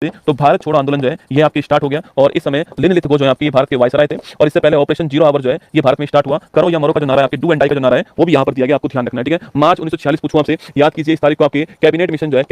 तो भारत छोड़ो आंदोलन जो है ये आपकी स्टार्ट हो गया और इस समय लिन लिथगो जो है आपकी भारत के वायसराय थे और इससे पहले ऑपरेशन जीरो आवर जो है ये भारत में स्टार्ट हुआ। करो या मरो का जो नारा है आपके डू एंड डाई का जो नारा है वो भी यहाँ पर दिया गया, आपको ध्यान रखना है, ठीक है। मार्च 1946 पूछूं आपसे, याद कीजिए इस तारीख को आपके कैबिनेट मिशन जो है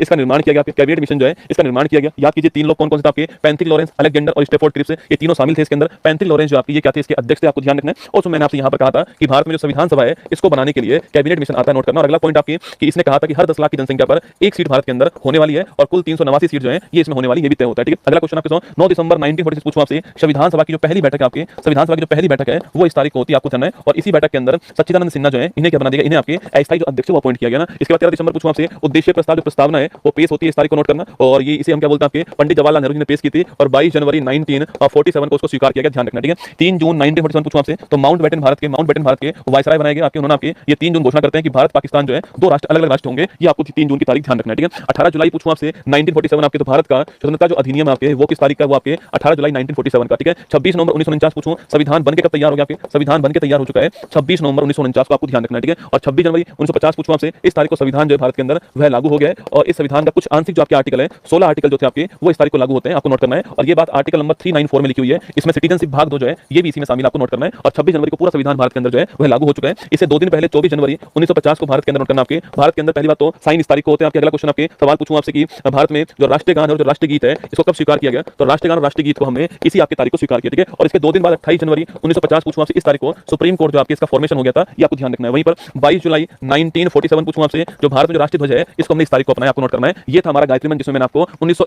इसका निर्माण किया गया, आपके कैबिनेट मिशन जो है इसका निर्माण किया गया। याद कीजिए तीन लोग कौन कौन से थे आपके, पैंथिक लॉरेंस, अलेक्जेंडर और स्टेफोर्ड क्रिप्स, ये तीनों शामिल थे इसके अंदर। पैंथिक लॉरेंस जो आपकी ये क्या थे, इसके अध्यक्ष थे, आपको ध्यान रखना है। और मैंने आपसे यहाँ पर कहा था कि भारत में जो संविधान सभा है इसको बनाने के लिए कैबिनेट मिशन आता है, नोट करना। और अगला पॉइंट आपकी कि इसने कहा था कि हर 10 लाख की जनसंख्या पर एक सीट भारत के अंदर होने वाली है और कुल 389 सीट जो है ये इसमें होने वाली, ये भी तय होता है, ठीक है। अगला क्वेश्चन आपके 9 दिसंबर 1946 पूछूं आपसे, संविधान सभा की जो पहली बैठक है आपकी, संविधान सभा की जो पहली बैठक है वो इस तारीख को होती है, आपको ध्यान है। और इसी बैठक के अंदर सच्चिदानंद सिन्हा जो है इन्हें क्या बना दिया, इन्हें आपके अस्थायी जो अध्यक्ष वो अपॉइंट किया गया ना। इसके बाद 13 दिसंबर पूछूं आपसे, उद्देश्य प्रस्ताव जो प्रस्तावना है वो पेश होती है, इस तारीख को नोट करना। और ये इसे हम क्या बोलते हैं आपके, पंडित जवाहरलाल नेहरू जी ने पेश की थी और 22 जनवरी 1947 को उसको स्वीकार किया गया, ध्यान रखना, ठीक है। 3 जून 1947 पूछूं आपसे, तो माउंटबेटन भारत के वायसराय बनाए गए आपके, उन्होंने आपके ये 3 जून घोषणा करते हैं कि भारत पाकिस्तान जो है दो राष्ट्र अलग अलग राष्ट्र होंगे, ये आपको 3 जून की तारीख ध्यान रखना है, ठीक है। 18 जुलाई पूछूं आपसे 1947 आपके, तो भारत का स्वतंत्रता जो अधिनियम आपके वो किस तारीख का, वो आपके 18 जुलाई 1947 का, ठीक है। 26 नवंबर 1949 पूछूं, संविधान बनके कब तैयार हो गया आपके, संविधान बनके तैयार हो चुका है 26 नवंबर 1949 को, आपको ध्यान रखना है, ठीक है। और 26 जनवरी 1950 पूछूं आपसे, इस तारीख को संविधान जो है भारत के अंदर वह लागू हो गया है और इस संविधान का कुछ आंशिक जो आपके आर्टिकल है 16 आर्टिकल जो थे आपके वो इस तारीख को लागू होते हैं, आपको नोट करना है। और ये बात आर्टिकल नंबर 394 में लिखी हुई है, इसमें सिटीजनशिप भाग 2 जो है ये भी इसी में शामिल, आपको नोट करना है। और 26 जनवरी को पूरा संविधान भारत के अंदर जो है वह लागू हो चुका है। इससे 2 दिन पहले 24 जनवरी 1950 को भारत के अंदर नोट करना, आपके भारत के अंदर पहली बात तो साइन इस तारीख को होते हैं आपके। अगला क्वेश्चन आपके सवाल पूछूं आपसे कि भारत में जो राष्ट्रीय गान है और जो राष्ट्रीय गीत है इसको कब स्वीकार किया गया, तो राष्ट्रीय गान और राष्ट्रीय गीत को हमने इसी आपकी तारीख को स्वीकार किया, ठीक है। और इसके 2 दिन बाद 28 जनवरी 1950 पूछूं आपसे, इस तारीख को सुप्रीम कोर्ट जो आपके इसका फॉर्मेशन हो गया था, ये आपको ध्यान रखना है। वहीं पर 22 जुलाई 1947 पूछूं आपसे, जो भारत में जो राष्ट्रीय ध्वज है इसको हमने इस तारीख को अपनाया, आपको नोट करना है। ये था हमारा गायत्री मंत्र जिसमें मैंने आपको 19